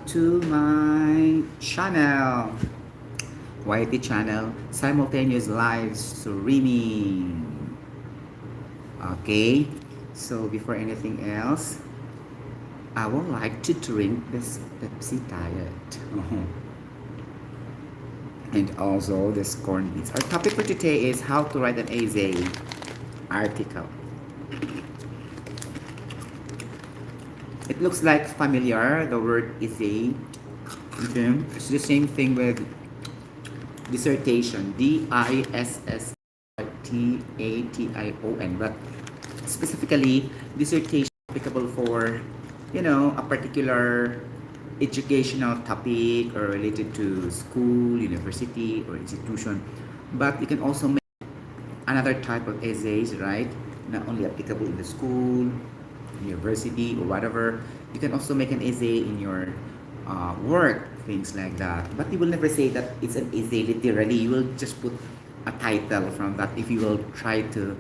to my channel, YT channel, simultaneous live streaming. Okay, so before anything else, I would like to drink this Pepsi Diet. And also this corn beans. Our topic for today is how to write an essay article. It looks like familiar, the word essay. Okay. It's the same thing with dissertation, dissertation, but specifically dissertation applicable for, a particular educational topic or related to school, university, or institution. But you can also make another type of essays, right? Not only applicable in the school, university, or whatever. You can also make an essay in your work, things like that. But you will never say that it's an essay literally. You will just put a title from that. If you will try to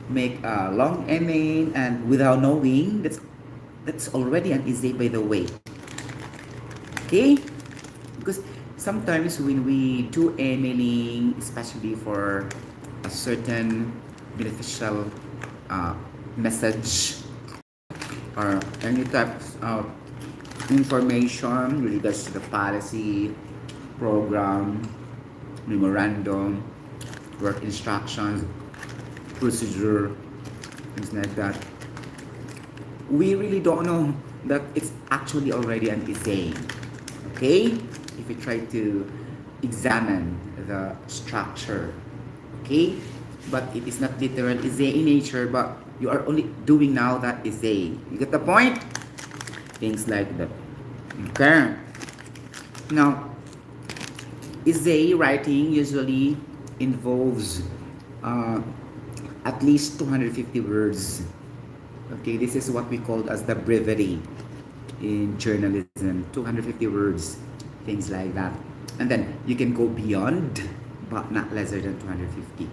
make a long email and without knowing, that's already an essay, by the way. Okay? Because sometimes when we do emailing, especially for a certain beneficial message or any type of information with regards to the policy, program, memorandum, work instructions, procedure, things like that, we really don't know that it's actually already an essay. Okay? If you try to examine the structure. Okay? But it is not literal essay in nature, but you are only doing now that essay. You get the point? Things like that. Okay. Now, essay writing usually involves at least 250 words. Okay, this is what we call as the brevity in journalism. 250 words, things like that. And then you can go beyond, but not lesser than 250,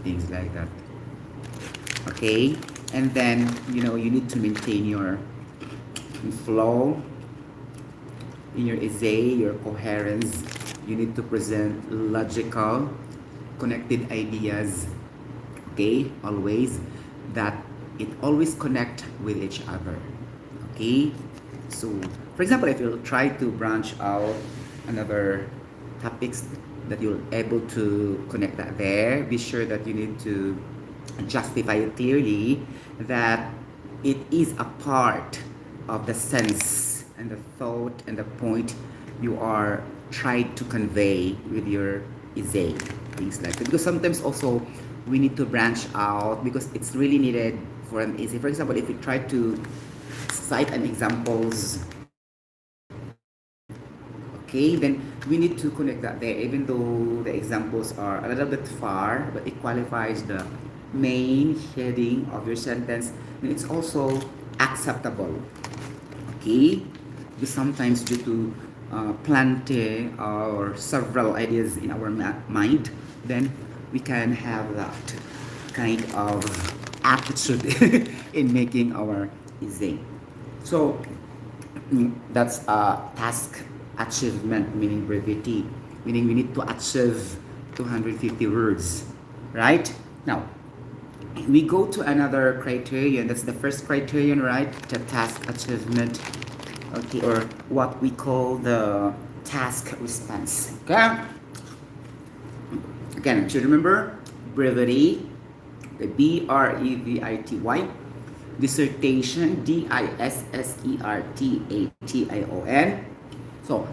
things like that. Okay, and then you need to maintain your flow in your essay, your coherence. You need to present logical, connected ideas. Okay, always that it always connect with each other. Okay, so for example, if you try to branch out another topics that you're able to connect that there, be sure that you need to justify it clearly that it is a part of the sense and the thought and the point you are trying to convey with your essay, things like that. Because sometimes also we need to branch out because it's really needed for an essay. For example, if you try to cite an examples, okay, then we need to connect that there, even though the examples are a little bit far, but it qualifies the main heading of your sentence, then it's also acceptable. Okay, because sometimes due to plenty or several ideas in our mind, then we can have that kind of attitude in making our essay. So that's a task achievement, meaning brevity, meaning we need to achieve 250 words, right? Now we go to another criterion. That's the first criterion, right? The task achievement, okay, or what we call the task response. Okay, again, should remember brevity, the BREVITY, dissertation, DISSERTATION. So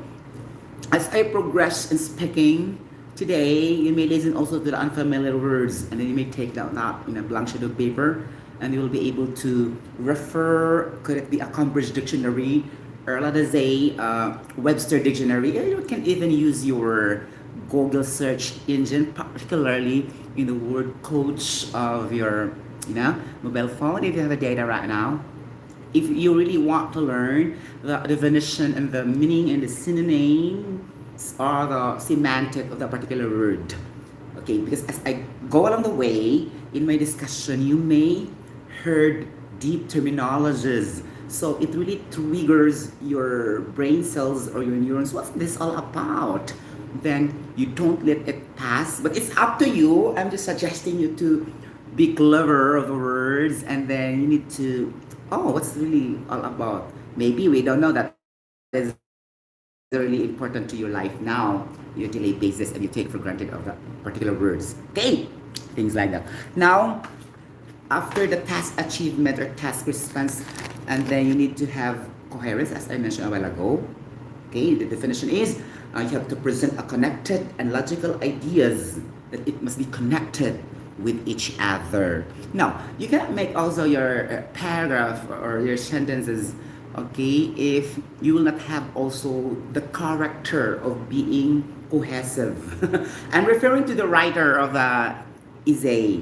as I progress in speaking today, you may listen also to the unfamiliar words, and then you may take down that in a blank sheet of paper, and you will be able to refer correctly a Cambridge dictionary, or let us say Webster dictionary. You can even use your Google search engine, particularly in the word coach of your mobile phone, if you have a data right now. If you really want to learn the definition and the meaning and the synonyms or the semantic of the particular word, okay, because as I go along the way in my discussion, you may heard deep terminologies So it really triggers your brain cells or your neurons. What's this all about? Then you don't let it pass. But it's up to you. I'm just suggesting you to be clever of the words, and then you need to, oh, what's really all about? Maybe we don't know that is really important to your life now. You delay basis and you take for granted of the particular words. Okay, things like that. Now, after the task achievement or task response, and then you need to have coherence, as I mentioned a while ago. Okay, the definition is you have to present a connected and logical ideas that it must be connected with each other. Now, you cannot make also your paragraph or your sentences, okay, if you will not have also the character of being cohesive. I'm referring to the writer of the essay.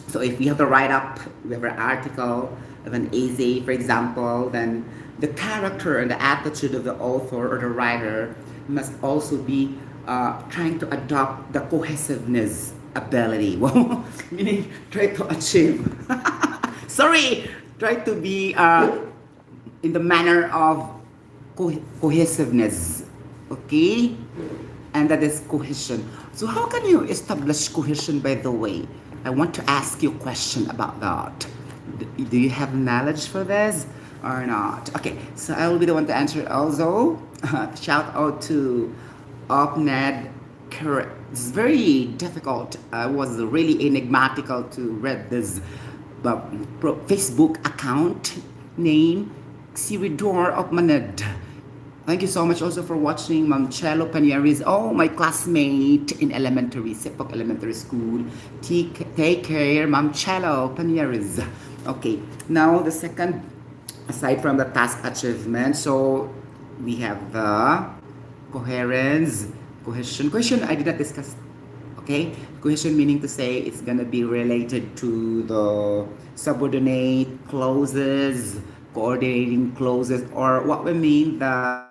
So if we have to write up, we have an article of an essay, for example, then the character and the attitude of the author or the writer must also be trying to adopt the cohesiveness ability. Well, meaning try to achieve. Sorry, try to be in the manner of cohesiveness. Okay? And that is cohesion. So how can you establish cohesion, by the way? I want to ask you a question about that. Do you have knowledge for this or not? Okay, so I will be the one to answer it also. Shout out to OpNed. It's very difficult. I was really enigmatical to read this Facebook account name, Siridor OpNed. Thank you so much also for watching Ma'am Chelo Panieris. Oh, my classmate in elementary, Sepok Elementary School. Take care, Ma'am Chelo Panieris. Okay, now the second, aside from the task achievement, so we have the coherence, cohesion. Cohesion I did not discuss. Okay, cohesion meaning to say it's gonna be related to the subordinate clauses, coordinating clauses, or what we mean the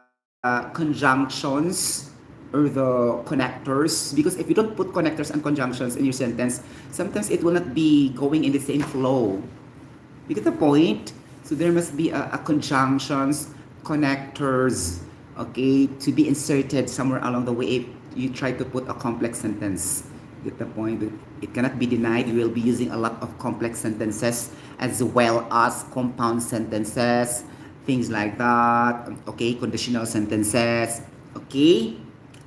conjunctions or the connectors, because if you don't put connectors and conjunctions in your sentence, sometimes it will not be going in the same flow. You get the point? So there must be a conjunctions, connectors, okay, to be inserted somewhere along the way if you try to put a complex sentence. Get the point? It cannot be denied. You will be using a lot of complex sentences as well as compound sentences, things like that. Okay, conditional sentences. Okay,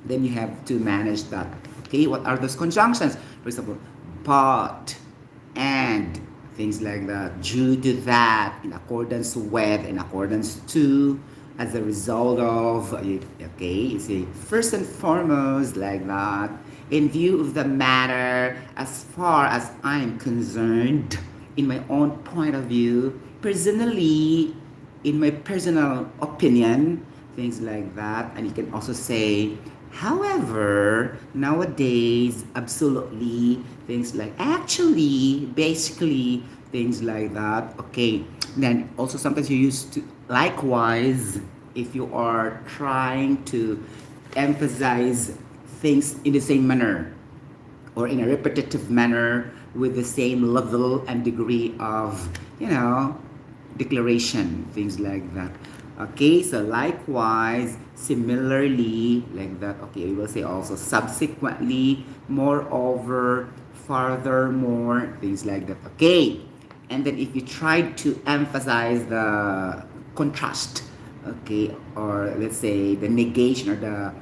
then you have to manage that. Okay, what are those conjunctions? For example, but, and, things like that. Due to that, in accordance with, in accordance to, as a result of, okay, you see, first and foremost, like that. In view of the matter, as far as I'm concerned, in my own point of view, personally, in my personal opinion, things like that. And you can also say, however, nowadays, absolutely, things like actually, basically, things like that. Okay, then also sometimes you use to, likewise, if you are trying to emphasize things in the same manner or in a repetitive manner with the same level and degree of, declaration, things like that. Okay, so likewise, similarly, like that. Okay, we will say also subsequently, moreover, furthermore, things like that. Okay, and then if you try to emphasize the contrast, okay, or let's say the negation or the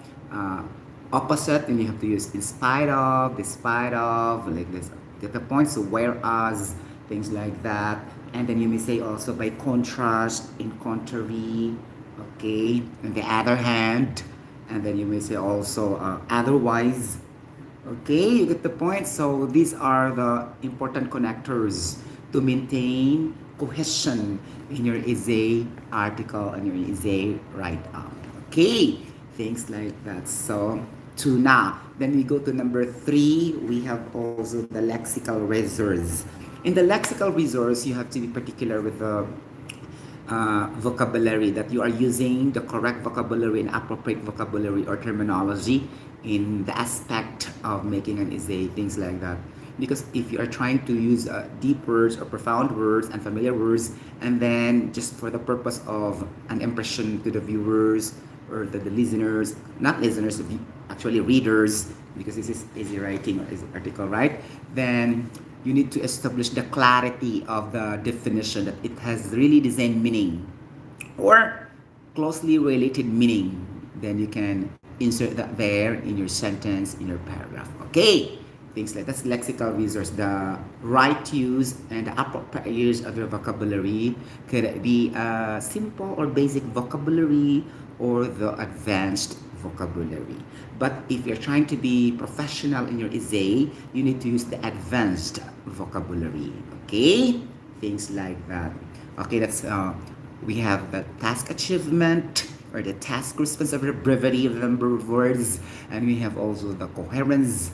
opposite, then you have to use in spite of, despite of, like this. Get the point? So whereas, things like that. And then you may say also by contrast, in contrary, okay, on the other hand. And then you may say also otherwise. Okay, you get the point? So these are the important connectors to maintain cohesion in your essay article and your essay write-up. Okay, things like that. So two now. Then we go to number 3. We have also the lexical resource. In the lexical resource, you have to be particular with the vocabulary, that you are using the correct vocabulary and appropriate vocabulary or terminology in the aspect of making an essay, things like that. because if you are trying to use deep words or profound words and familiar words, and then just for the purpose of an impression to the viewers or the listeners, not listeners, actually readers, because this is easy writing or easy article, right? Then you need to establish the clarity of the definition, that it has really the same meaning or closely related meaning. Then you can insert that there in your sentence, in your paragraph. Okay, things like that's lexical resource. The right use and the appropriate use of your vocabulary could be simple or basic vocabulary or the advanced vocabulary. But if you're trying to be professional in your essay, you need to use the advanced vocabulary. Okay, things like that. Okay, that's we have the task achievement or the task responsibility, brevity of the number of words, and we have also the coherence,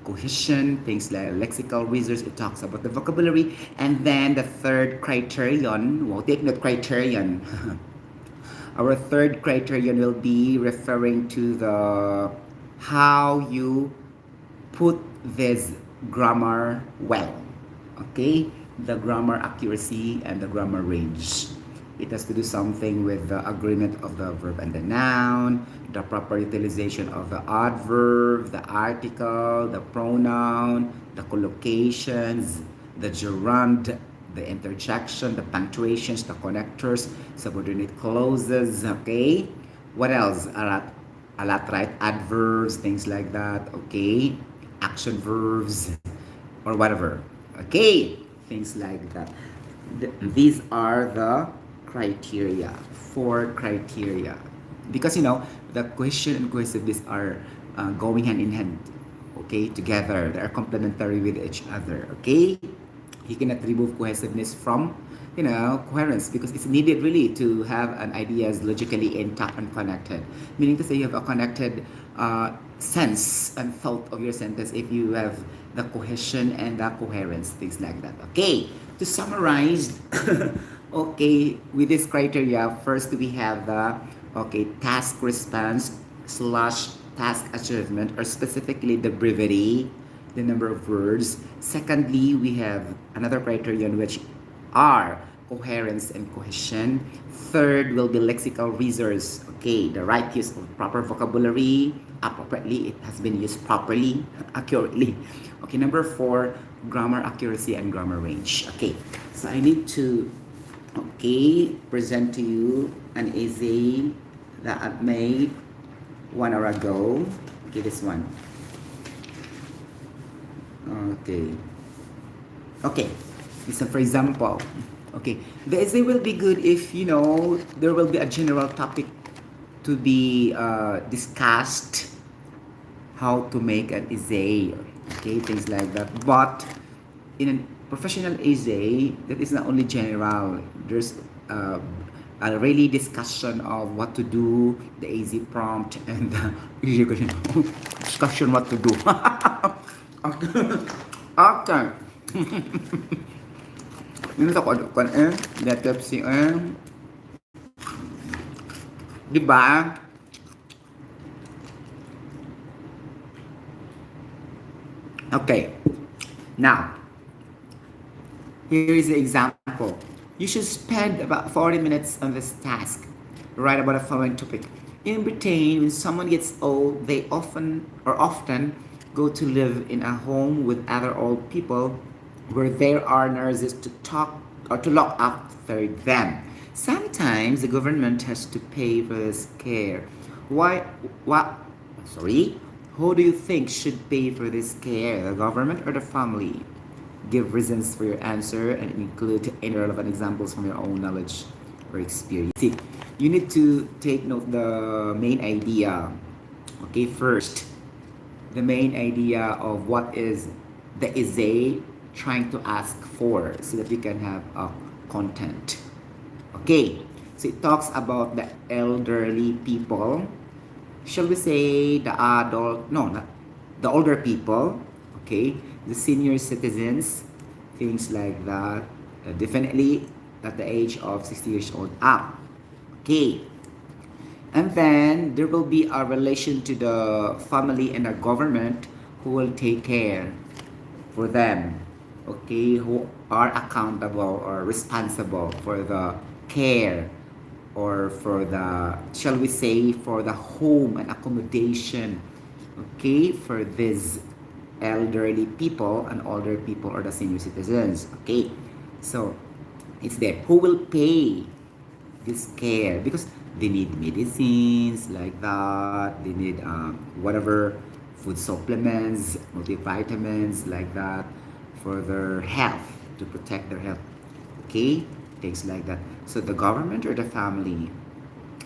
cohesion, things like lexical resource. It talks about the vocabulary, and then the third criterion. Well, take note criterion. Our third criterion will be referring to the how you put this grammar well. Okay, the grammar accuracy and the grammar range. It has to do something with the agreement of the verb and the noun, the proper utilization of the adverb, the article, the pronoun, the collocations, the gerund, the interjection, the punctuations, the connectors, subordinate clauses, okay? What else? A lot, right? Adverbs, things like that, okay? Action verbs, or whatever, okay? Things like that. These are the criteria, four criteria. Because the question and cohesiveness are going hand in hand, okay, together. They are complementary with each other, okay? You cannot remove cohesiveness from coherence, because it's needed really to have an ideas logically intact and connected, meaning to say you have a connected sense and thought of your sentence if you have the cohesion and the coherence, things like that. Okay, to summarize, okay, with this criteria, first we have the task response slash task achievement, or specifically the brevity, the number of words. Secondly, we have another criterion, which are coherence and cohesion. Third will be lexical resource. Okay, the right use of proper vocabulary, appropriately, it has been used properly, accurately. Okay, number four, grammar accuracy and grammar range. Okay, so I need to present to you an essay that I made 1 hour ago. Okay, this one. Okay, listen, for example, the essay will be good if there will be a general topic to be discussed, how to make an essay, okay, things like that. But in a professional essay, that is not only general. There's a really discussion of what to do, the easy prompt, and the easy question. Discussion what to do. Okay. Ini sa kuan letter C di ba? Okay. Now, here is the example. You should spend about 40 minutes on this task. Write about a following topic. In Britain, when someone gets old, they often go to live in a home with other old people where there are nurses to talk or to look after them. Sometimes the government has to pay for this care. Who do you think should pay for this care, the government or the family? Give reasons for your answer and include any relevant examples from your own knowledge or experience. See, you need to take note the main idea. Okay, first, the main idea of what is the essay trying to ask for, so that you can have a content. Okay, so it talks about the elderly people. Shall we say the older people, okay, the senior citizens, things like that, definitely at the age of 60 years old up. Okay, and then there will be a relation to the family and the government who will take care for them, okay, who are accountable or responsible for the care or for the, shall we say, for the home and accommodation, okay, for these elderly people and older people or the senior citizens, okay. So it's there who will pay this care because they need medicines like that, they need whatever food supplements, multivitamins like that for their health, to protect their health, okay, things like that. So the government or the family.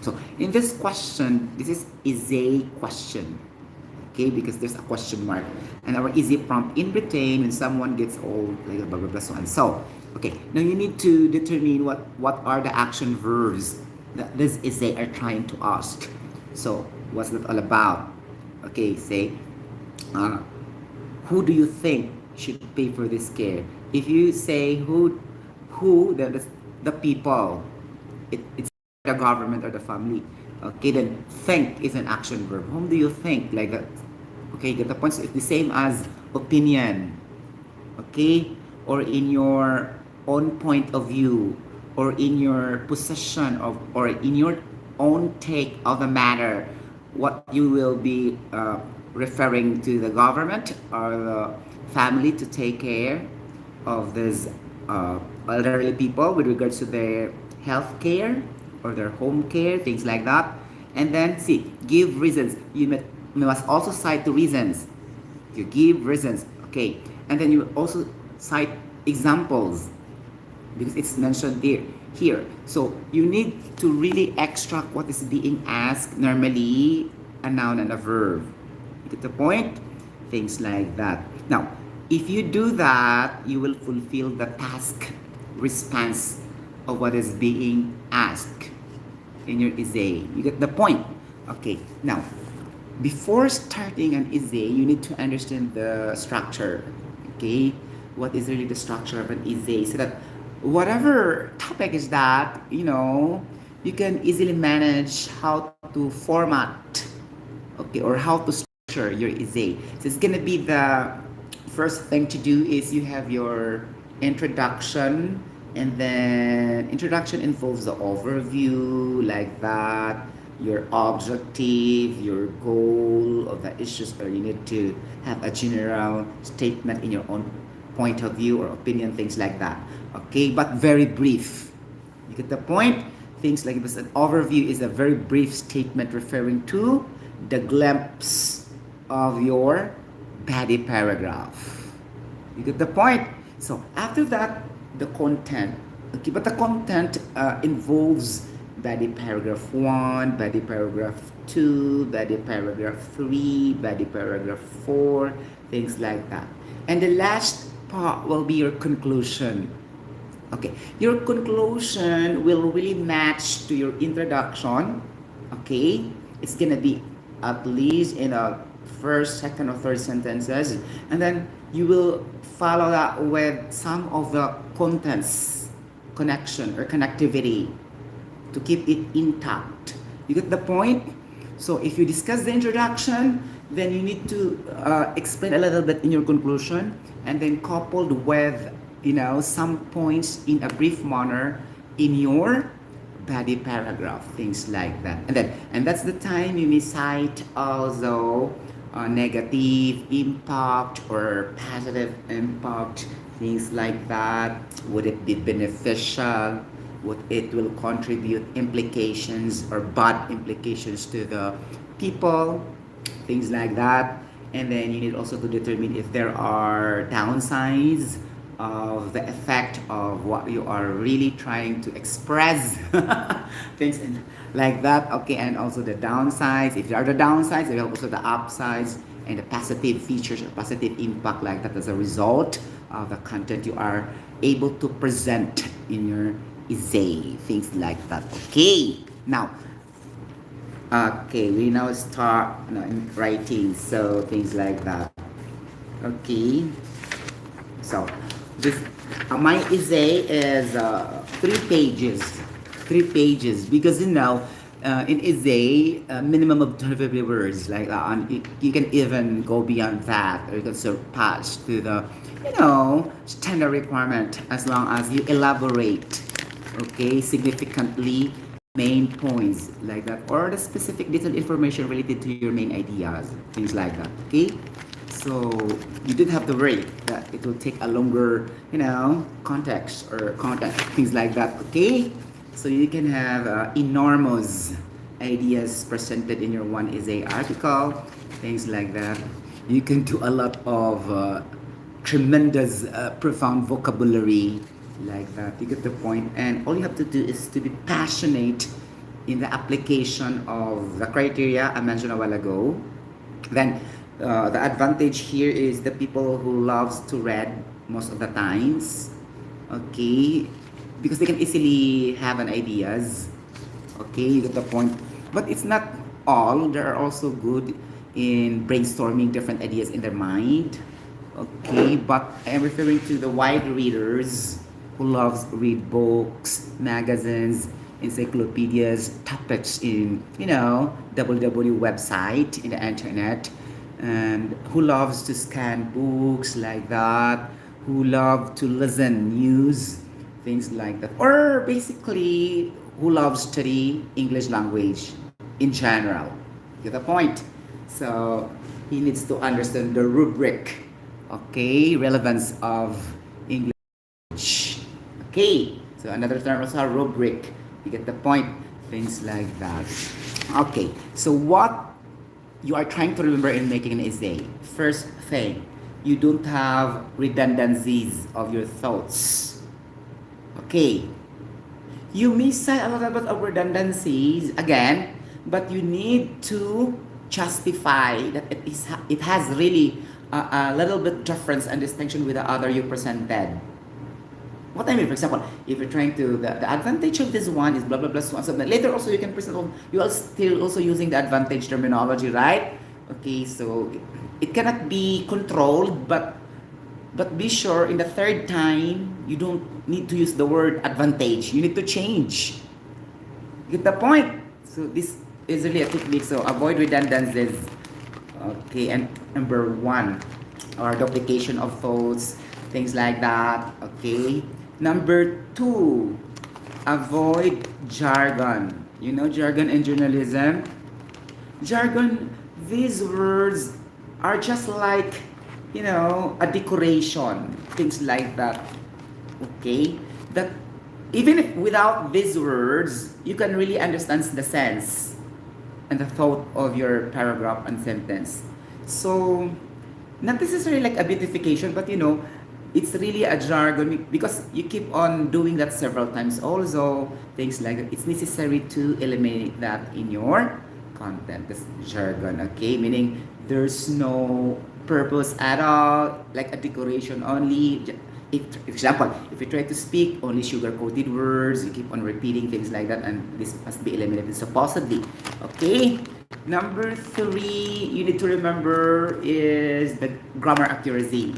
So in this question, this is a question, okay, because there's a question mark, and our easy prompt in Britain when someone gets old, like blah blah blah, so and so. Okay, now you need to determine what are the action verbs that this essay are trying to ask. So what's that all about? Okay, say, uh, who do you think should pay for this care? If you say who the people, it's the government or the family. Okay, then think is an action verb. Whom do you think? Like that. Okay, get the point. So it's the same as opinion. Okay, or in your own point of view, or in your possession of, or in your own take of the matter, what you will be referring to the government or the family to take care of these elderly people with regards to their health care or their home care, things like that. And then see, give reasons. You must also cite the reasons. You give reasons, okay, and then you also cite examples because it's mentioned here. So you need to really extract what is being asked, normally a noun and a verb. You get the point? Things like that. Now, if you do that, you will fulfill the task response of what is being asked in your essay. You get the point? Okay, now, before starting an essay, you need to understand the structure. Okay, what is really the structure of an essay, so that whatever topic is that, you can easily manage how to format, okay, or how to structure your essay. So it's gonna be the first thing to do is you have your introduction, and then introduction involves the overview like that, your objective, your goal of the issues, or you need to have a general statement in your own point of view or opinion, things like that. Okay, but very brief. You get the point? Things like this. An overview is a very brief statement referring to the glimpse of your body paragraph. You get the point? So after that, the content. Okay, but the content involves body paragraph 1, body paragraph 2, body paragraph 3, body paragraph 4, things like that. And the last part will be your conclusion. Okay, your conclusion will really match to your introduction. Okay, it's gonna be at least in a first, second, or third sentences, and then you will follow that with some of the contents, connection or connectivity, to keep it intact. You get the point? So if you discuss the introduction, then you need to explain a little bit in your conclusion, and then coupled with some points in a brief manner in your body paragraph, things like that. And that's the time you may cite also negative impact or positive impact, things like that. Would it be beneficial? Would it will contribute implications or bad implications to the people, things like that. And then you need also to determine if there are downsides of the effect of what you are really trying to express, things like that. Okay, and also the downsides. If there are the downsides, there are also the upsides and the positive features or positive impact like that as a result of the content you are able to present in your essay, things like that. Okay, now we now start in writing, so things like that. Okay, so this my essay is 3 pages because in essay, minimum of 250 words. Like you can even go beyond that, or you can surpass to the, standard requirement as long as you elaborate, okay, significantly main points like that, or the specific detailed information related to your main ideas, things like that. Okay, so you didn't have to worry that it will take a longer, context or content, things like that. Okay, so you can have enormous ideas presented in your one essay article, things like that. You can do a lot of tremendous, profound vocabulary like that. You get the point, and all you have to do is to be passionate in the application of the criteria I mentioned a while ago. Then the advantage here is the people who loves to read most of the times, okay, because they can easily have an ideas, okay, you get the point. But it's not all. There are also good in brainstorming different ideas in their mind, okay, but I am referring to the wide readers who loves read books, magazines, encyclopedias, topics in, www website in the internet, and who loves to scan books like that, who love to listen news, things like that, or basically who loves study English language in general. Get the point? So he needs to understand the rubric, okay, relevance of English. Okay, so another term is a rubric. You get the point? Things like that. Okay, so what you are trying to remember in making an essay? First thing, you don't have redundancies of your thoughts. Okay, you may say a little bit of redundancies again, but you need to justify that it has really a little bit difference and distinction with the other you presented. What I mean, for example, if you're trying to, the advantage of this one is blah blah blah so on. So later also you can present, you are still also using the advantage terminology, right? Okay, so it cannot be controlled, but be sure in the third time you don't need to use the word advantage. You need to change. Get the point? So this is really a technique. So avoid redundancies. Okay, and number one, or duplication of thoughts, things like that. Okay. Number two, avoid jargon. You know jargon in journalism? Jargon, these words are just like, a decoration, things like that. Okay? That even if without these words, you can really understand the sense and the thought of your paragraph and sentence. So, not necessarily like a beautification, but it's really a jargon because you keep on doing that several times. Also, things like that. It's necessary to eliminate that in your content. This jargon, okay? Meaning there's no purpose at all, like a decoration only. If, for example, if you try to speak only sugar-coated words, you keep on repeating things like that, and this must be eliminated supposedly. Okay? Number three, you need to remember is the grammar accuracy.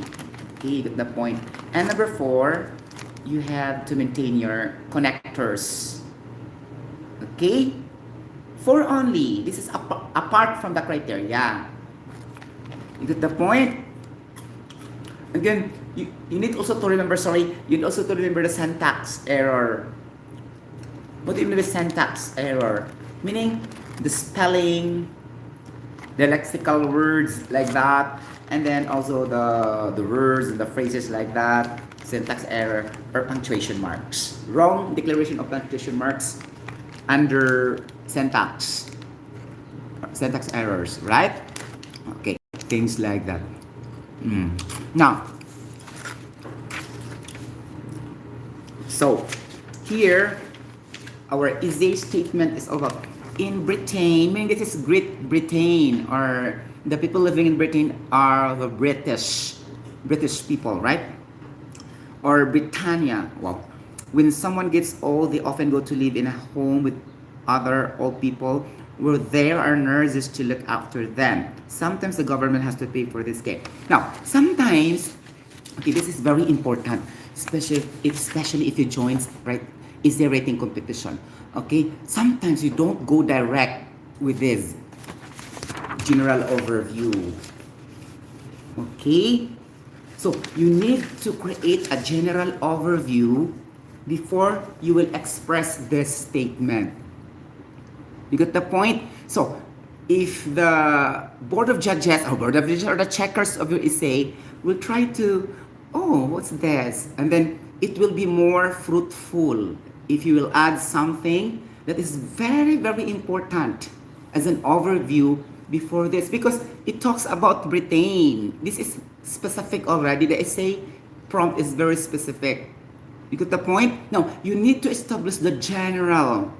Okay, you get the point. And number four, you have to maintain your connectors. Okay? Four only. This is apart from the criteria. You get the point? Again, you need also to remember, you need also to remember the syntax error. What do you mean by syntax error? Meaning the spelling, the lexical words like that, and then also the words and the phrases like that, syntax error, or punctuation marks. Wrong declaration of punctuation marks under syntax errors, right? Okay, things like that. Now, so here our essay statement is about in Britain, meaning this is Great Britain, or the people living in Britain are the British people, right? Or Britannia. Well, when someone gets old, they often go to live in a home with other old people where there are nurses to look after them. Sometimes the government has to pay for this care. Now, sometimes, okay, this is very important, especially if you join, right, essay writing competition. Okay, sometimes you don't go direct with this general overview. Okay, so you need to create a general overview before you will express this statement. You get the point? So, if the board of judges or board of judges or the checkers of your essay will try to, oh, what's this? And then it will be more fruitful if you will add something that is very, very important as an overview before this, because it talks about Britain. This is specific already. The essay prompt is very specific. You get the point? Now, you need to establish the general,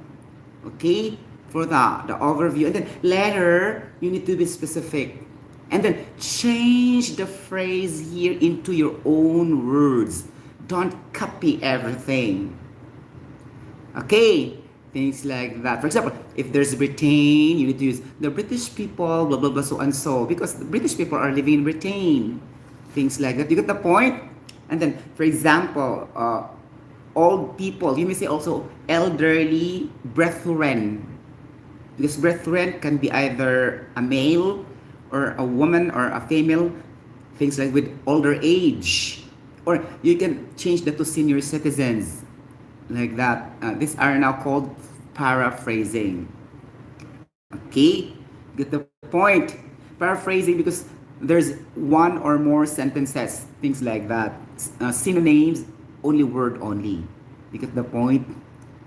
okay, for the overview. And then later, you need to be specific. And then change the phrase here into your own words. Don't copy everything. Okay, things like that. For example, if there's Britain, you need to use the British people, blah, blah, blah, so and so. Because the British people are living in Britain. Things like that. You get the point? And then, for example, old people, you may say also elderly brethren. Because brethren can be either a male or a woman or a female, things like with older age. Or you can change that to senior citizens, like that. These are now called paraphrasing. Okay, get the point. Paraphrasing because there's one or more sentences, things like that. Synonyms, only word only. You get the point?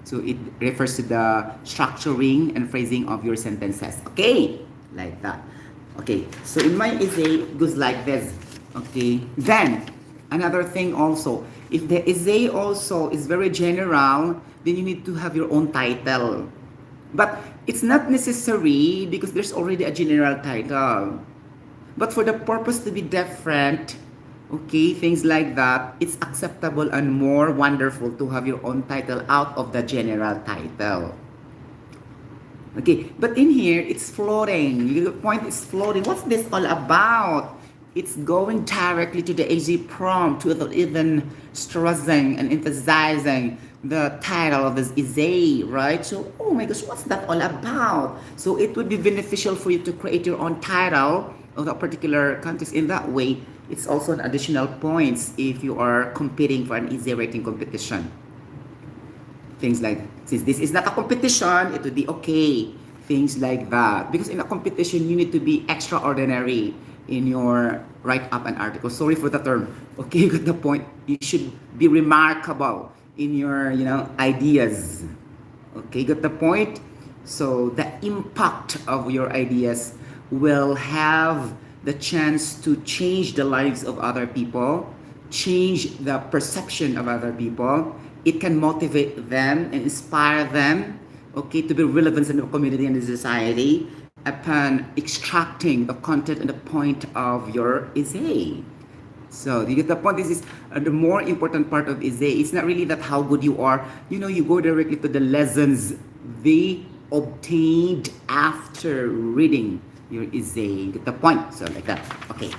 So it refers to the structuring and phrasing of your sentences. Okay, like that. Okay, so in my essay, it goes like this. Okay, then another thing also, if the essay also is very general, then you need to have your own title. But it's not necessary because there's already a general title. But for the purpose to be different, okay, things like that, it's acceptable and more wonderful to have your own title out of the general title. Okay, but in here, it's floating. The point is floating. What's this all about? It's going directly to the AG prompt without even stressing and emphasizing the title of this essay, right? So, oh my gosh, what's that all about? So it would be beneficial for you to create your own title of that particular context. In that way, it's also an additional points if you are competing for an essay writing competition. Things like, since this is not a competition, it would be okay. Things like that. Because in a competition, you need to be extraordinary in your write up an article. Sorry for the term. Okay, you got the point. You should be remarkable in your, ideas. Okay, got the point? So the impact of your ideas will have the chance to change the lives of other people, change the perception of other people. It can motivate them and inspire them, okay, to be relevant in the community and the society upon extracting the content and the point of your essay. So you get the point. This is the more important part of essay. It's not really that how good you are. You go directly to the lessons they obtained after reading your essay. You get the point. So like that. Okay,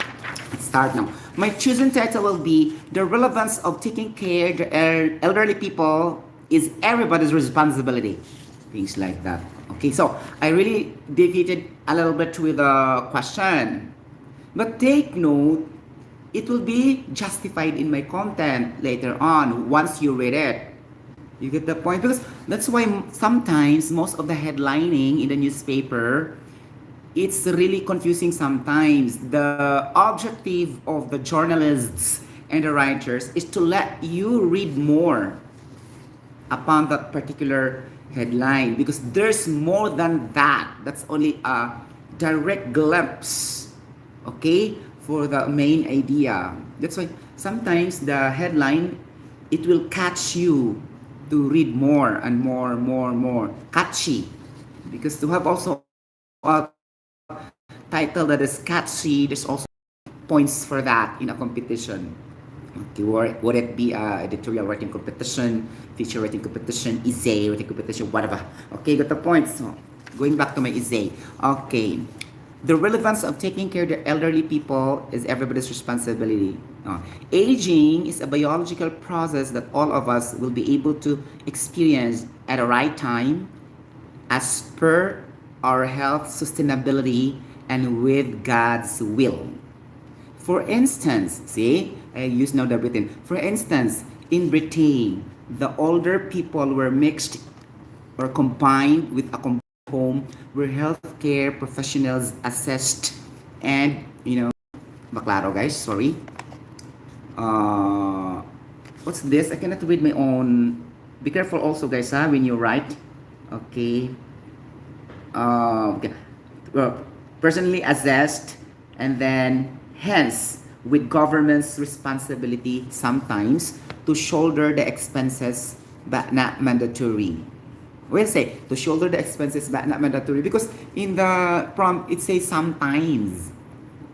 let's start now. My chosen title will be The Relevance of Taking Care of the Elderly People is Everybody's Responsibility. Things like that. Okay, so I really deviated a little bit with the question. But take note, it will be justified in my content later on once you read it. You get the point? Because that's why sometimes most of the headlining in the newspaper, it's really confusing sometimes. The objective of the journalists and the writers is to let you read more upon that particular headline, because there's more than that. That's only a direct glimpse, okay, for the main idea. That's why sometimes the headline, it will catch you to read more and more catchy, because to have also a title that is catchy, there's also points for that in a competition. Okay, would it be editorial writing competition, feature writing competition, essay writing competition, whatever. Okay, got the point. So going back to my essay. Okay, the relevance of taking care of the elderly people is everybody's responsibility. Aging is a biological process that all of us will be able to experience at the right time, as per our health sustainability and with God's will. For instance, see, I use now the Britain. For instance, in Britain, the older people were mixed or combined with a combined home where healthcare professionals assessed and, maklaro guys, sorry. Uh, what's this? I cannot read my own. Be careful also guys when you write. Okay. Okay. Well, personally assessed and then hence with government's responsibility sometimes to shoulder the expenses but not mandatory. We'll say to shoulder the expenses but not mandatory because in the prompt it says sometimes.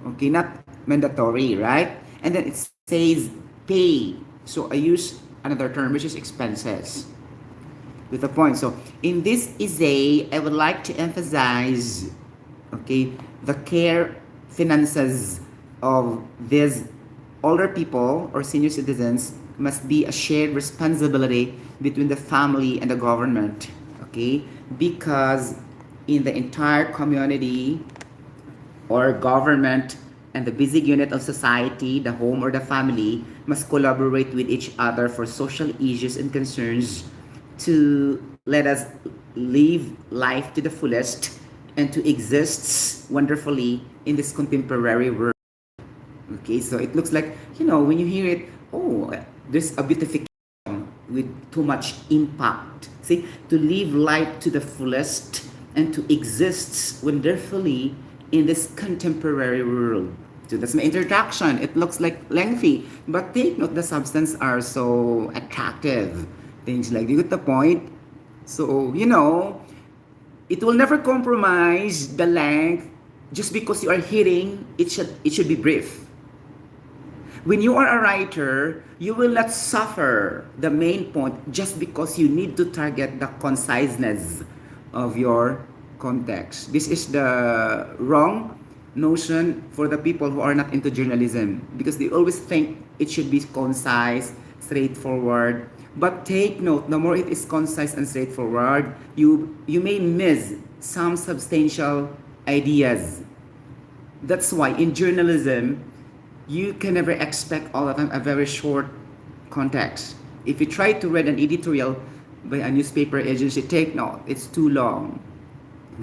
Okay, not mandatory, right? And then it says pay. So I use another term which is expenses with a point. So in this essay, I would like to emphasize, okay, the care finances of these older people or senior citizens must be a shared responsibility between the family and the government, okay, because in the entire community or government and the basic unit of society, the home or the family, must collaborate with each other for social issues and concerns to let us live life to the fullest and to exist wonderfully in this contemporary world. Okay, so it looks like, when you hear it, oh, there's a beautification with too much impact. See, to live life to the fullest and to exist wonderfully in this contemporary world. So that's my introduction. It looks like lengthy, but take note the substance are so attractive. Things like, you get the point? So, it will never compromise the length just because you are hitting, it should be brief. When you are a writer, you will not suffer the main point just because you need to target the conciseness of your context. This is the wrong notion for the people who are not into journalism because they always think it should be concise, straightforward. But take note, the more it is concise and straightforward, you may miss some substantial ideas. That's why in journalism, you can never expect all of them a very short context. If you try to read an editorial by a newspaper agency, take note, it's too long.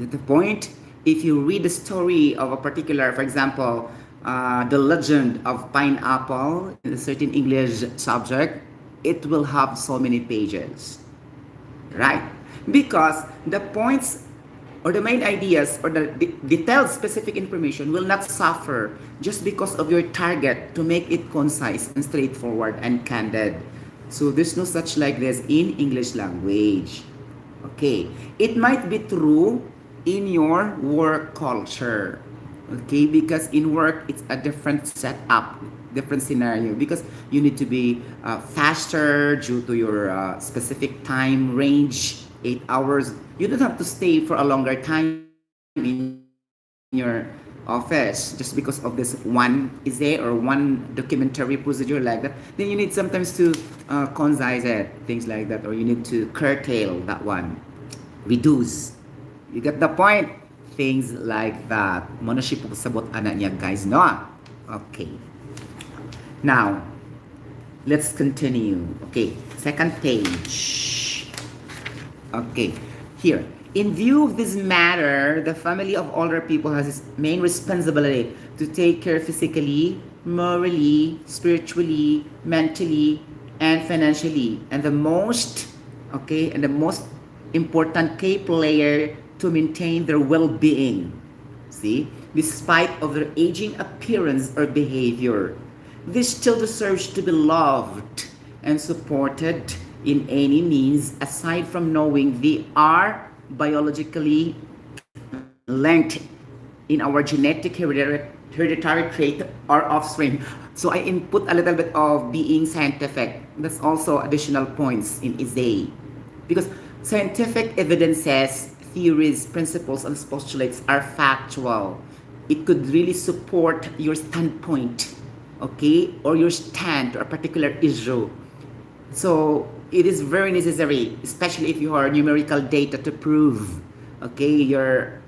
At the point, if you read the story of a particular, for example, the legend of pineapple in a certain English subject, it will have so many pages, right? Because the points or the main ideas or the detailed specific information will not suffer just because of your target to make it concise and straightforward and candid. So there's no such like this in English language. Okay, it might be true in your work culture. Okay, because in work it's a different setup, different scenario because you need to be faster due to your specific time range, 8 hours. You don't have to stay for a longer time in your office just because of this one essay or one documentary procedure like that. Then you need sometimes to concise it, things like that, or you need to curtail that one, reduce. You get the point? Things like that. Muna siya po sabot ana niya guys, no? Okay. Now, let's continue. Okay, second page. Okay, here. In view of this matter, the family of older people has its main responsibility to take care physically, morally, spiritually, mentally, and financially. And the most important key player to maintain their well-being. See, despite of their aging appearance or behavior, this still deserves to be loved and supported in any means aside from knowing they are biologically linked in our genetic hereditary trait or offspring. So I input a little bit of being scientific. That's also additional points in essay. Because scientific evidences, theories, principles, and postulates are factual. It could really support your standpoint, okay, or your stand or a particular issue. So it is very necessary, especially if you have numerical data to prove, okay, your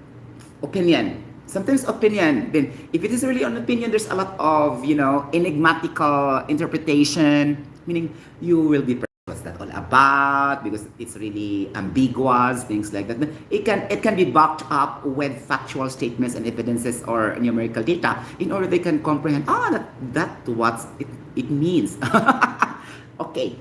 opinion. Sometimes opinion, then if it is really an opinion, there's a lot of, enigmatical interpretation, meaning you will be what's that all about, because it's really ambiguous, things like that. But it can be backed up with factual statements and evidences or numerical data in order they can comprehend, that what it means. Okay,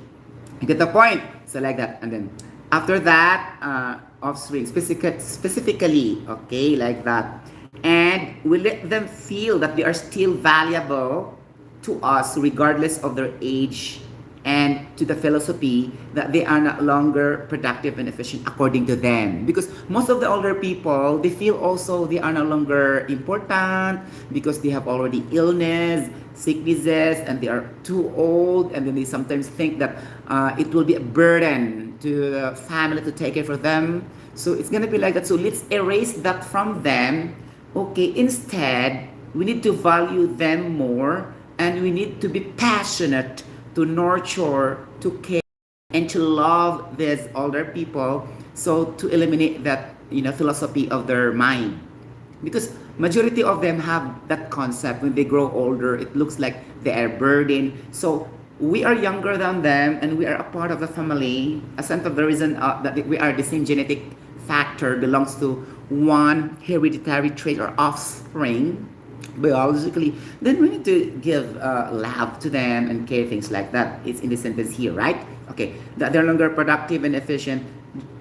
you get the point. So like that, and then after that, offspring specifically, okay, like that, and we let them feel that they are still valuable to us regardless of their age, and to the philosophy that they are no longer productive and efficient according to them, because most of the older people, they feel also they are no longer important because they have already illness, sicknesses, and they are too old, and then they sometimes think that it will be a burden to the family to take care for them. So it's gonna be like that. So let's erase that from them. Okay, instead we need to value them more, and we need to be passionate to nurture, to care, and to love these older people. So to eliminate that, philosophy of their mind, because majority of them have that concept. When they grow older, it looks like they are burdened. So we are younger than them, and we are a part of the family. A sense of the reason that we are the same genetic factor belongs to one hereditary trait or offspring biologically, then we need to give love to them and care, things like that. It's in the sentence here, right? Okay, that they're no longer productive and efficient.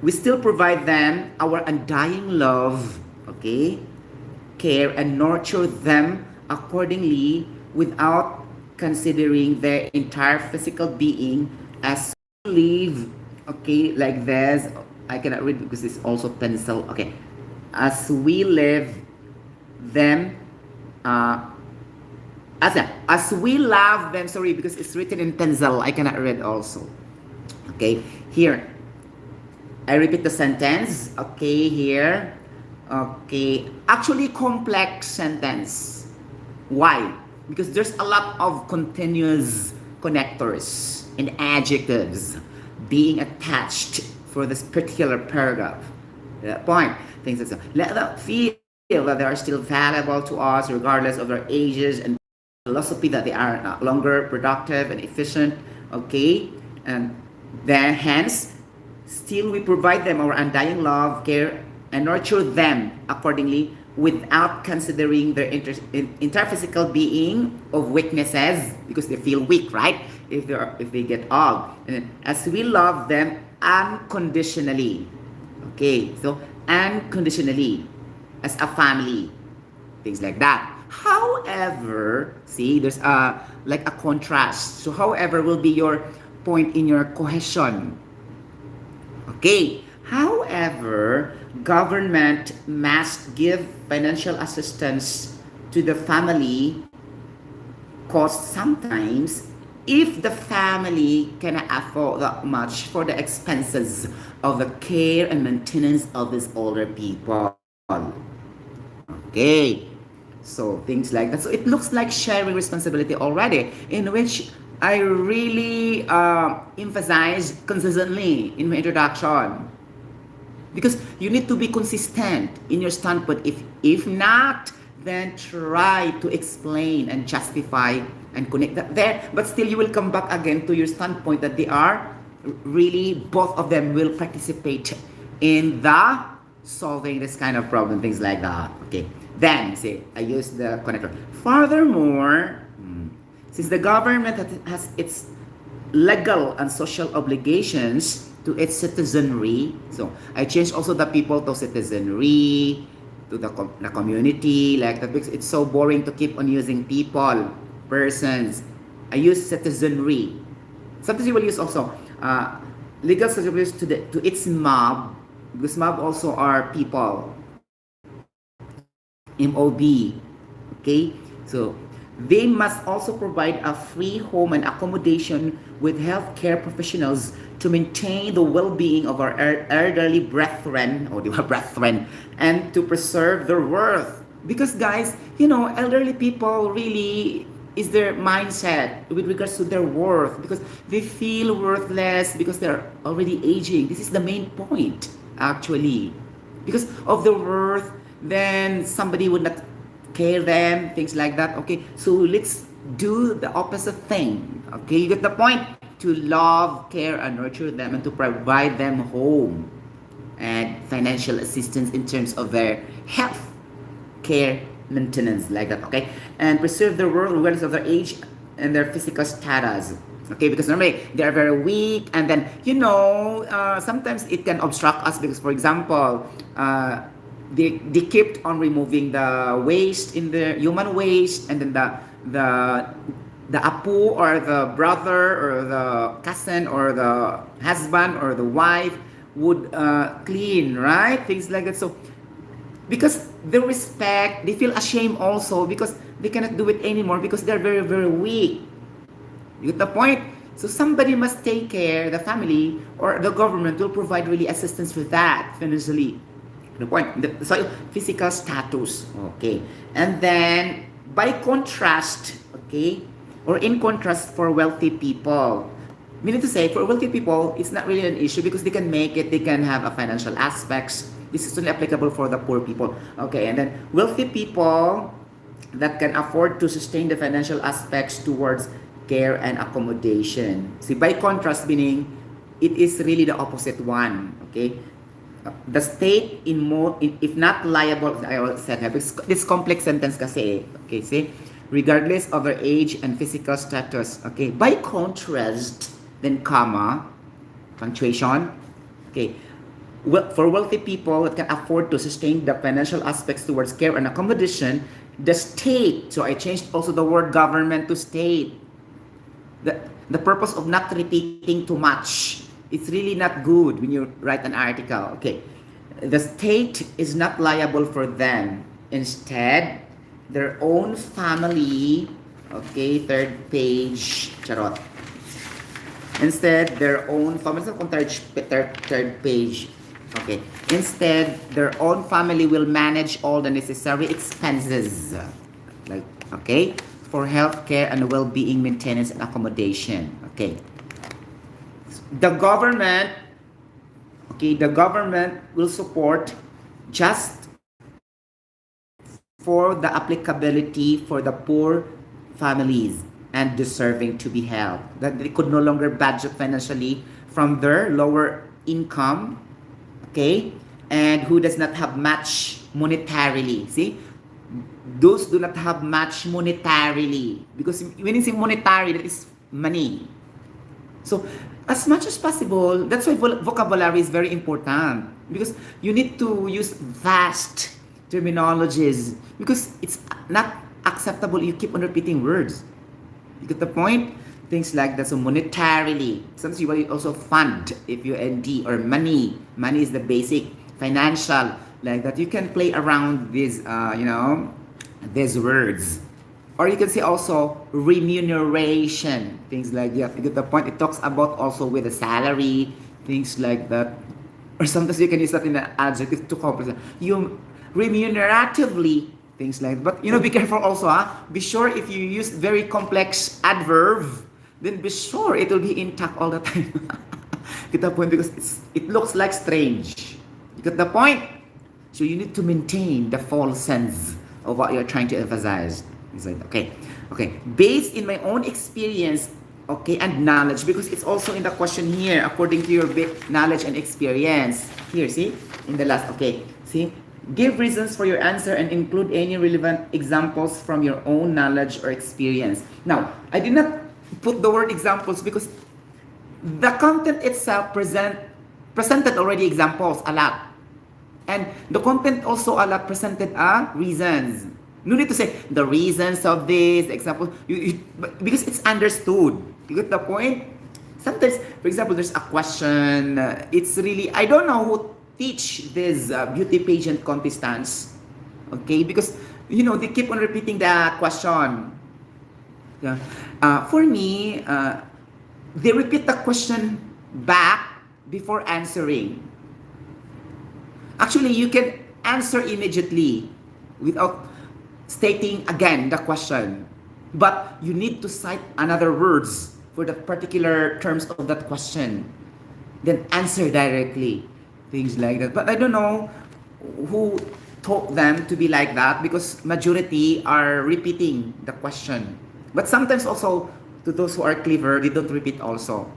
We still provide them our undying love, okay, care, and nurture them accordingly without considering their entire physical being as we live, okay, like this. I cannot read because it's also pencil. Okay, as we live them, as we love them, sorry, because it's written in pencil, I cannot read also. Okay, here, I repeat the sentence. Okay, here. Okay, actually complex sentence. Why? Because there's a lot of continuous connectors and adjectives being attached for this particular paragraph. That point, things like that. Let them feel that they are still valuable to us regardless of their ages, and philosophy that they are no longer productive and efficient, okay, and then hence still we provide them our undying love, care, and nurture them accordingly without considering their entire physical being of weaknesses, because they feel weak, right, if they get old. And then, as we love them unconditionally, okay, so unconditionally as a family, things like that. However, see, there's like a contrast. So however will be your point in your cohesion. Okay, however, government must give financial assistance to the family, cause sometimes if the family cannot afford that much for the expenses of the care and maintenance of these older people. Okay, so things like that. So it looks like sharing responsibility already, in which I really emphasize consistently in my introduction, because you need to be consistent in your standpoint. If not, then try to explain and justify and connect that there, but still you will come back again to your standpoint that they are really, both of them will participate in the solving this kind of problem, things like that. Okay, then see, I use the connector. Furthermore, since the government has its legal and social obligations to its citizenry, so I changed also the people to citizenry, to the community, like that, because it's so boring to keep on using people, persons. I use citizenry. Sometimes you will use also legal social obligations to its mob, because mob also are people, MOB. Okay, so they must also provide a free home and accommodation with healthcare professionals to maintain the well-being of our elderly brethren, or the brethren, and to preserve their worth. Because guys, elderly people really is their mindset with regards to their worth, because they feel worthless because they're already aging. This is the main point, actually. Because of the worth, then somebody would not care them, things like that. Okay, so let's do the opposite thing. Okay, you get the point? To love, care, and nurture them, and to provide them home and financial assistance in terms of their health, care, maintenance, like that. Okay, and preserve their world regardless of their age and their physical status. Okay, because normally they are very weak, and then sometimes it can obstruct us because, for example, they kept on removing the waste in the human waste, and then the apu or the brother or the cousin or the husband or the wife would clean, right? Things like that. So because the respect, they feel ashamed also because they cannot do it anymore because they're very, very weak. You get the point? So somebody must take care, the family or the government will provide really assistance for that financially. The point, so physical status, okay. And then by contrast, okay, or in contrast for wealthy people, meaning to say for wealthy people, it's not really an issue because they can make it, they can have a financial aspects. This is only applicable for the poor people. Okay, and then wealthy people that can afford to sustain the financial aspects towards care and accommodation. See, by contrast, meaning it is really the opposite one. Okay, the state if not liable, I said this complex sentence kasi. Okay, see, regardless of their age and physical status. Okay, by contrast, then comma, punctuation. Okay, for wealthy people that can afford to sustain the financial aspects towards care and accommodation, the state, so I changed also the word government to state. The purpose of not repeating too much, it's really not good when you write an article. Okay, the state is not liable for them. Instead, their own family, okay, third page, charot. Instead, their own family, third page, okay. Instead, their own family will manage all the necessary expenses, like, okay, for healthcare and well-being, maintenance, and accommodation. Okay. The government, okay, the government will support just for the applicability for the poor families and deserving to be helped. That they could no longer budget financially from their lower income, okay, and who does not have much monetarily. See? Those do not have much monetarily, because when you say monetary, that is money. So as much as possible, that's why vocabulary is very important, because you need to use vast terminologies, because it's not acceptable you keep on repeating words. You get the point? Things like that. So monetarily, sometimes you will also fund, if you ND, or money. Money is the basic financial, like that. You can play around these these words, or you can say also remuneration, things like that. You get the point? It talks about also with the salary, things like that. Or sometimes you can use that in an adjective to complement you remuneratively, things like that. But be careful also, be sure if you use very complex adverb, then be sure it will be intact all the time. Get the point? Because it looks like strange. You get the point? So you need to maintain the full sense of what you're trying to emphasize. It's like, okay. Based in my own experience, okay, and knowledge, because it's also in the question here, according to your knowledge and experience. Here, see? In the last, okay. See? Give reasons for your answer and include any relevant examples from your own knowledge or experience. Now, I did not put the word examples because the content itself presented already examples a lot. And the content also a lot presented reasons. No need to say the reasons of this example, because it's understood. You get the point? Sometimes, for example, there's a question. It's really, I don't know who teach this beauty pageant contestants. Okay, because they keep on repeating the question. Yeah. For me, they repeat the question back before answering. Actually, you can answer immediately without stating again the question. But you need to cite another words for the particular terms of that question. Then answer directly. Things like that. But I don't know who taught them to be like that because majority are repeating the question. But sometimes also to those who are clever, they don't repeat also.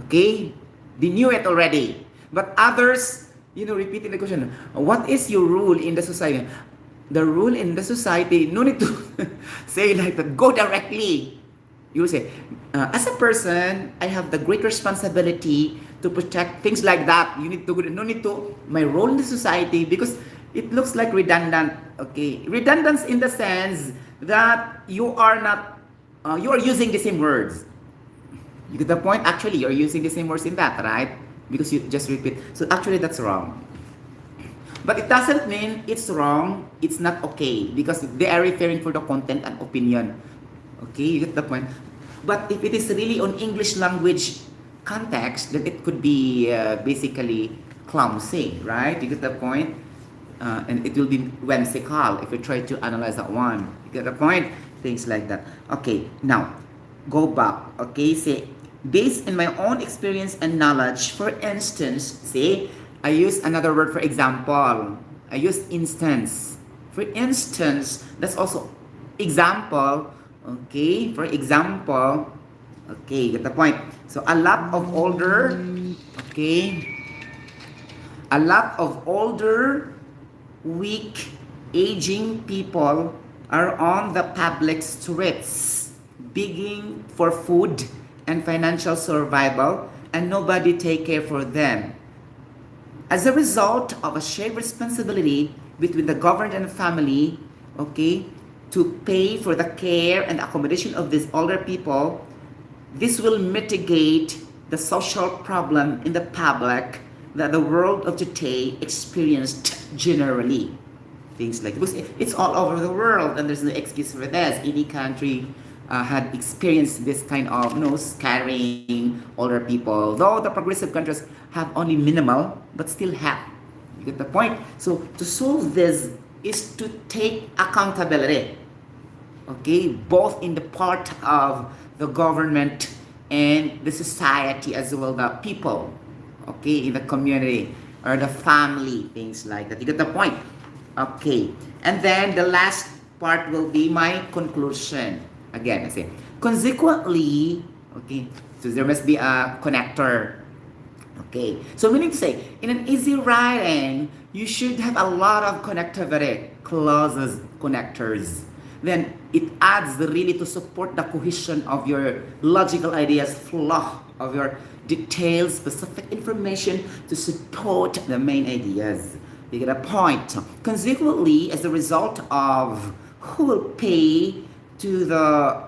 Okay? They knew it already. But others, repeating the question, what is your rule in the society? The rule in the society, no need to say like that. Go directly. You will say, as a person, I have the great responsibility to protect things like that. You need to go, no need to, my role in the society, because it looks like redundant. Okay? Redundant in the sense that you are not, you are using the same words. You get the point? Actually, you're using the same words in that, right? Because you just repeat. So actually, that's wrong. But it doesn't mean it's wrong, it's not okay, because they are referring for the content and opinion. Okay, you get the point? But if it is really on English language context, then it could be basically clumsy, right? You get the point? And it will be whimsical if you try to analyze that one. You get the point? Things like that. Okay, now, go back. Okay, say, based on my own experience and knowledge, for instance, say, I use another word for example. I use instance. For instance, that's also example. Okay, for example. Okay, get the point. So a lot of older, okay, a lot of older, weak, aging people are on the public streets, begging for food and financial survival, and nobody take care for them. As a result of a shared responsibility between the government and family, okay, to pay for the care and accommodation of these older people, this will mitigate the social problem in the public that the world of today experienced generally. Things like this. It's all over the world, and there's no excuse for this. Any country had experienced this kind of scattering older people. Though the progressive countries have only minimal, but still have. You get the point? So to solve this is to take accountability. Okay, both in the part of the government and the society as well, the people. Okay, in the community or the family, things like that. You get the point? Okay, and then the last part will be my conclusion. Again, I say, consequently, okay, so there must be a connector. Okay, so meaning to say, in an easy writing, you should have a lot of connectivity, clauses, connectors. Then it adds really to support the cohesion of your logical ideas, flow of your detailed, specific information to support the main ideas. You get a point. Consequently, as a result of who will pay to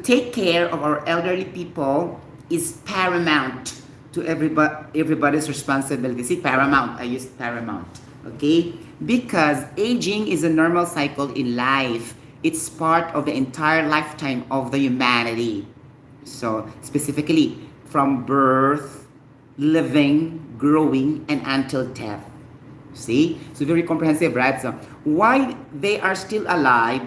take care of our elderly people is paramount to everybody's responsibility. See, paramount. I used paramount. Okay, because aging is a normal cycle in life. It's part of the entire lifetime of the humanity. So specifically from birth, living, growing, and until death. See, so very comprehensive, right? So while they are still alive,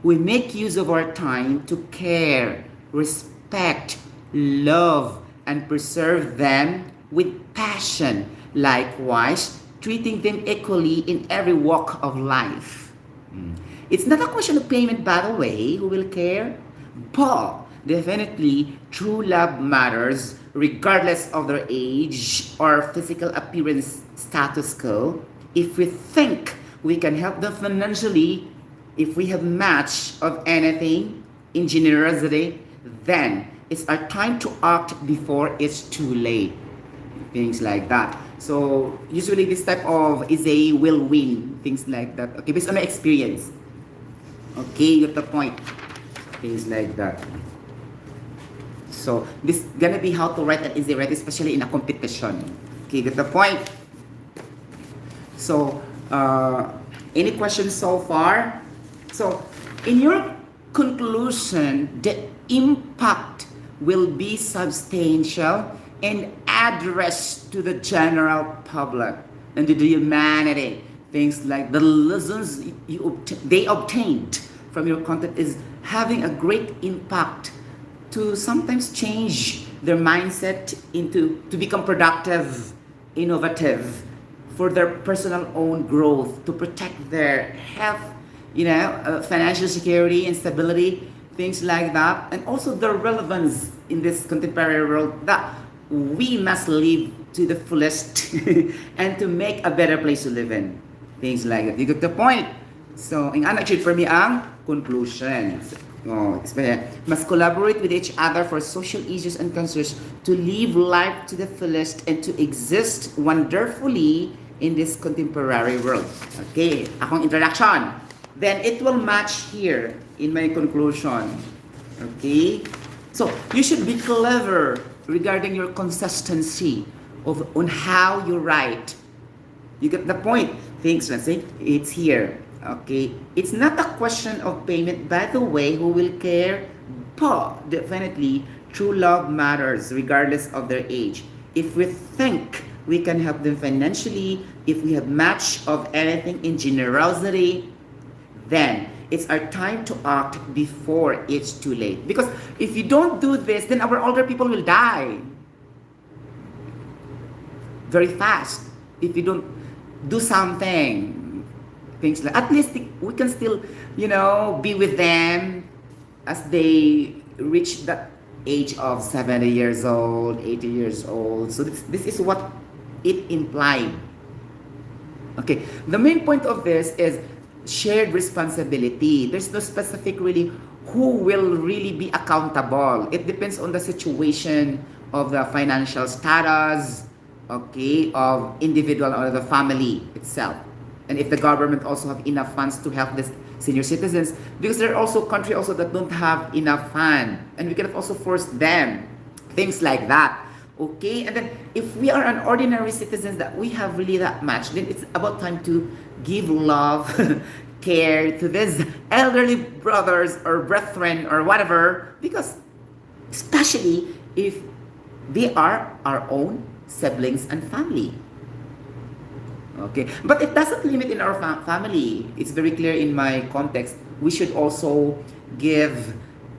we make use of our time to care, respect, love, and preserve them with passion. Likewise, treating them equally in every walk of life. It's not a question of payment, by the way, who will care, but definitely true love matters regardless of their age or physical appearance status quo. If we think we can help them financially, if we have match of anything in generosity, then it's our time to act before it's too late. Things like that. So usually this type of is a will win, things like that. Okay, based on my experience. Okay, you get the point. Things like that. So this gonna be how to write an easy write, especially in a competition. Okay, get the point. So any questions so far? So in your conclusion, the impact will be substantial and addressed to the general public and to the humanity. things like the lessons they obtained from your content is having a great impact to sometimes change their mindset into to become productive, innovative for their personal own growth, to protect their health, financial security and stability, things like that, and also the relevance in this contemporary world that we must live to the fullest and to make a better place to live in. Things like that. You get the point? So, ang actually for me ang conclusion. Oh, must collaborate with each other for social issues and concerns to live life to the fullest and to exist wonderfully in this contemporary world. Okay, akong introduction. Then it will match here in my conclusion. Okay? So, you should be clever regarding your consistency on how you write. You get the point? Thanks, Nancy. It's here. Okay, it's not a question of payment, by the way, who will care, but definitely true love matters regardless of their age. If we think we can help them financially, if we have match of anything in generosity, then it's our time to act before it's too late. Because if you don't do this, then our older people will die very fast if you don't do something. Things like, at least we can still, be with them as they reach that age of 70 years old, 80 years old. So this is what it implied. Okay, the main point of this is shared responsibility. There's no specific really who will really be accountable. It depends on the situation of the financial status, okay, of individual or the family itself. And if the government also have enough funds to help the senior citizens, because there are also countries also that don't have enough fund, and we cannot also force them, things like that. Okay, and then if we are an ordinary citizens that we have really that much, then it's about time to give love, care to these elderly brothers or brethren or whatever, because especially if they are our own siblings and family. Okay, but it doesn't limit in our family. It's very clear in my context. We should also give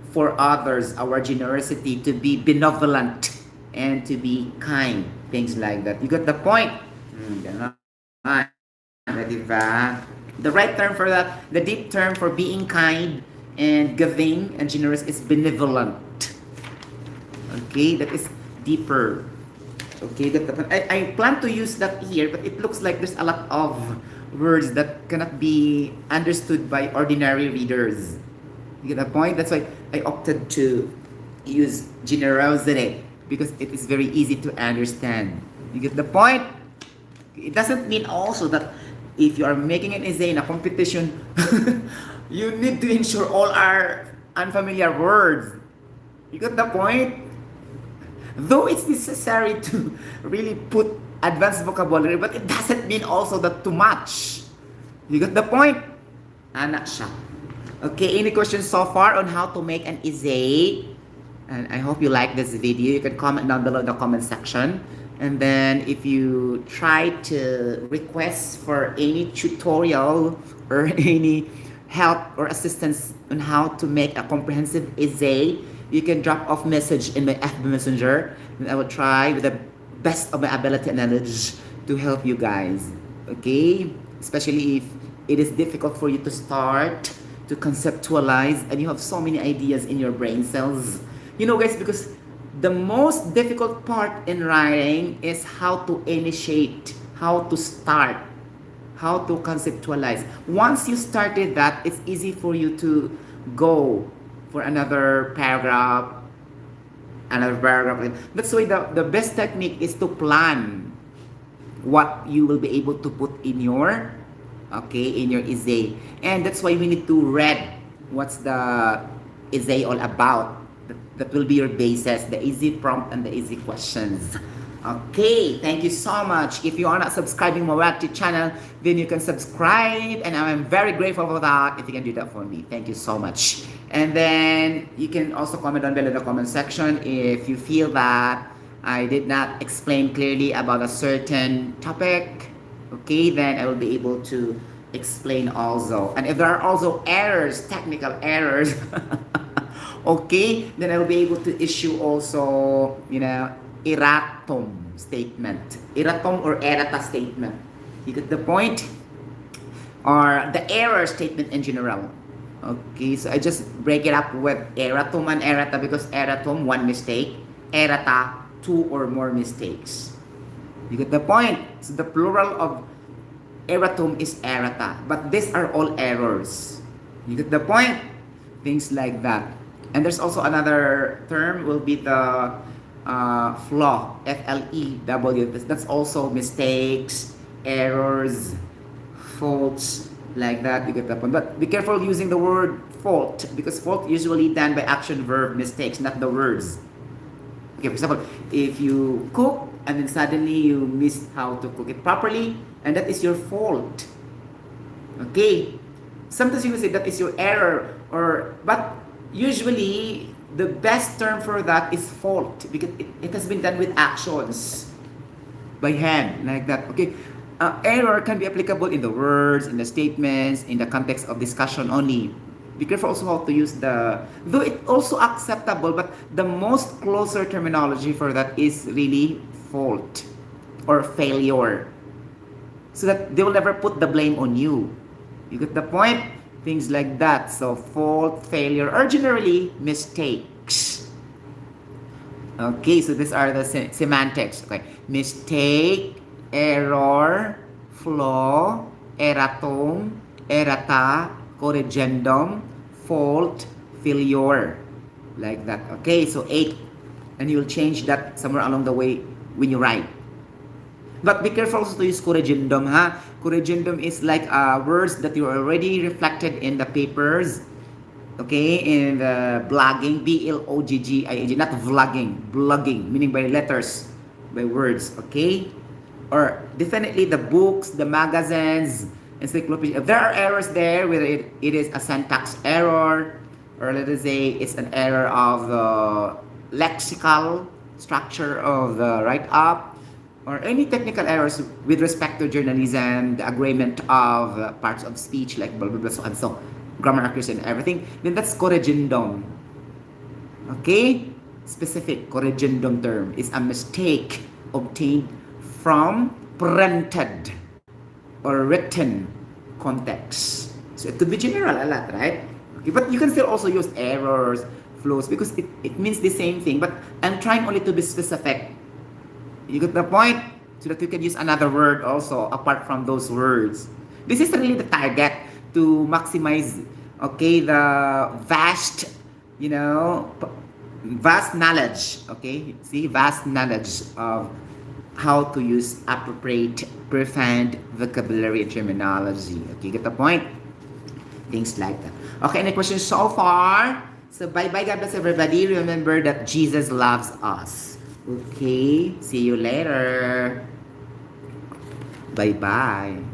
for others our generosity, to be benevolent and to be kind, things like that. You got the point? The right term for that, the deep term for being kind and giving and generous is benevolent. Okay, that is deeper. Okay, I plan to use that here, but it looks like there's a lot of words that cannot be understood by ordinary readers. You get the point? That's why I opted to use generosity, because it is very easy to understand. You get the point? It doesn't mean also that if you are making an essay in a competition, you need to ensure all are unfamiliar words. You get the point? Though it's necessary to really put advanced vocabulary, but it doesn't mean also that too much. You got the point? Anak siya. Okay, any questions so far on how to make an essay? And I hope you like this video. You can comment down below in the comment section. And then if you try to request for any tutorial or any help or assistance on how to make a comprehensive essay, you can drop off message in my FB Messenger, and I will try with the best of my ability and knowledge to help you guys. Okay? Especially if it is difficult for you to start, to conceptualize, and you have so many ideas in your brain cells. You know, guys, because the most difficult part in writing is how to initiate, how to start, how to conceptualize. Once you started that, it's easy for you to go for another paragraph. That's why the best technique is to plan what you will be able to put in your essay. And that's why we need to read what's the essay all about. That will be your basis, the easy prompt and the easy questions. Okay, thank you so much. If you are not subscribing my channel, then you can subscribe, and I'm very grateful for that if you can do that for me. Thank you so much. And then you can also comment down below in the comment section if you feel that I did not explain clearly about a certain topic. Okay, then I will be able to explain also. And if there are also errors, technical errors, okay, then I will be able to issue also, erratum statement. Erratum or errata statement. You get the point? Or the error statement in general. Okay, so I just break it up with erratum and errata because erratum, one mistake, errata, two or more mistakes. You get the point? So the plural of erratum is errata, but these are all errors. You get the point? Things like that. And there's also another term will be the flaw, F-L-E-W. That's also mistakes, errors, faults, like that. You get the point. But be careful using the word fault because fault usually done by action, verb, mistakes, not the words. Okay, for example, if you cook and then suddenly you miss how to cook it properly, and that is your fault. Okay, sometimes you will say that is your error, but usually the best term for that is fault because it has been done with actions by hand, like that. Okay, error can be applicable in the words, in the statements, in the context of discussion only. Be careful also how to use though it's also acceptable, but the most closer terminology for that is really fault or failure. So that they will never put the blame on you. You get the point? Things like that. So fault, failure, or generally mistakes. Okay, so these are the semantics. Okay, mistake, error, flaw, erratum, errata, corrigendum, fault, failure, like that. Okay, so 8, and you'll change that somewhere along the way when you write. But be careful also to use corrigendum, ha? Corrigendum is like words that you already reflected in the papers, okay, in the blogging, B-L-O-G-G-I-N-G, not vlogging, blogging, meaning by letters, by words, okay? Or definitely the books, the magazines, encyclopedia. If there are errors there, whether it is a syntax error, or let us say it's an error of the lexical structure of the write-up, or any technical errors with respect to journalism, the agreement of parts of speech like blah blah blah, so and so, grammar accuracy and everything, then that's corrigendum. Okay? Specific corrigendum term is a mistake obtained from printed or written context. So it could be general a lot, right? Okay, but you can still also use errors, flaws, because it means the same thing, but I'm trying only to be specific. You get the point? So that you can use another word also apart from those words. This is really the target to maximize, okay, the vast, vast knowledge, okay? See, vast knowledge of how to use appropriate, profound vocabulary and terminology. Okay, you get the point? Things like that. Okay, any questions so far? So bye-bye, God bless everybody. Remember that Jesus loves us. Okay, see you later. Bye-bye.